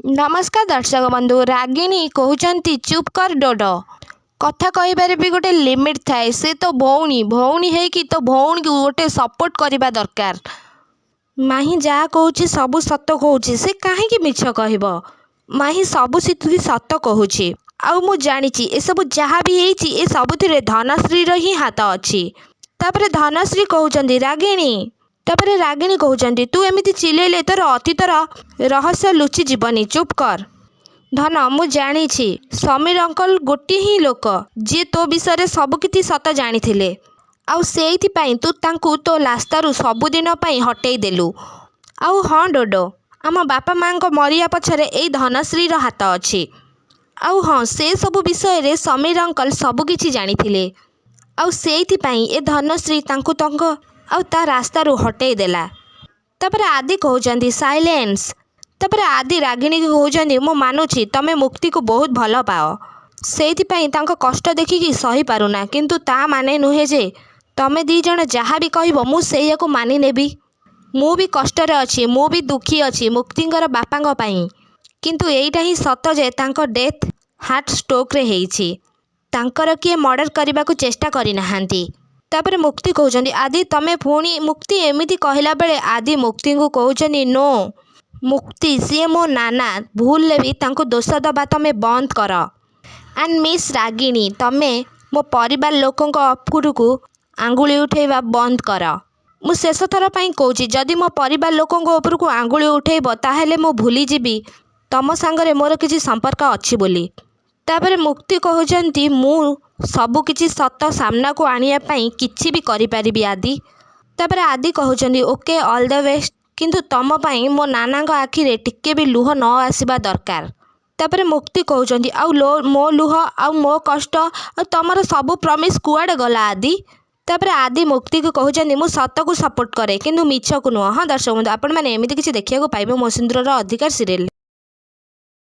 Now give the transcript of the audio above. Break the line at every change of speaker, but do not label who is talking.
नमस्कार दर्शक बंधु रागिणी कहते चुप कर डोड कथा कह भी गोटे लिमिट थाए से तो भौणी भौणी है कि तो भौणी को गोटे सपोर्ट करवा दरकार। माही जहाँ कहूँ सब सत कहूँ से कहीं मिछ कह माही सब सत कहूँ आउ जानी एसबू जहाँ भी ए सबुथ धनश्री ही हाथ अच्छी। तापर धनश्री कहते रागिणी तापर रागिणी कहते तू एमती चिल्लेले तोर अतीतर रहस्य लुचि जीवनी चुप कर। धन मु जानी समीर अंकल गोटे ही लोक जी तो विषय सबकि सत जानी आउ सेइथिपाई तू तांकु तो रास्तारू सबुदिन हटई देलु। आउ हाँ डोडो आम बापा माँ मरिया पछरे एई धनश्रीर हाथ अच्छी। आउ हाँ से सब विषय समीर अंकल सबकि जानी आउ सेइथिपाई ए धनश्री तांकु तंक आउ ता रास्तारू हटई देला। तापर आदि कहते साइलेंस। तापर आदि रागिणी कहते मु मानुची तमे मुक्ति को बहुत भल पाओ सेइथिपाई तांको कष्ट देखिकी सही पारुना किंतु ता माने नुहे जे तमे दी जण जहाँ भी कहबो मु सेया को मानि नेबी। मु भी कष्टरे अछि मु भी दुखी अछि मुक्तिंकर बापांग पई किंतु एइटा ही सत जे तांको डेथ हार्ट स्ट्रोक रे हेइछि तांकर किए मर्डर करने को चेष्टा करि नाहांती। तापर मुक्ति कहते आदि तमे पुणी मुक्ति एमिति कहला बेले आदि मुक्ति को कहते नो मुक्ति सी मो नाना भूल भी तांको दोष दबा तमे बंद कर। एंड मिस रागिणी तमे मो परिवार लोकों उपरकू आंगुली उठेबा बंद कर। मु शेष थर पई कहूची जदि मो परिवार लोकों उपरकू आंगुली उठेब ताहेले मु भूली जीवी तम सांगरे मोर किछि संपर्क अछि बोली। तापर मुक्ति कहते मु सबु किछि सत सामना को आनिया पई किछि भी करि परिबी आदि। तापर आदि कहते ओके ऑल द बेस्ट किंतु तम पई मो नाना आखिरे टिके भी लुह न आसीबा दरकार। तापर मुक्ति कहते आउ मो लुह आउ मो कष्ट आ तमर सबु प्रमिस कुआडे गला आदि। तापर आदि मुक्ति को कहते मु सत को सपोर्ट करे किंतु मिछ को नुह। हाँ दर्शक बंधु आपण मैंने एमती किछि देखिया को पाइबे मो सिंदूरर अधिकार सीरियल।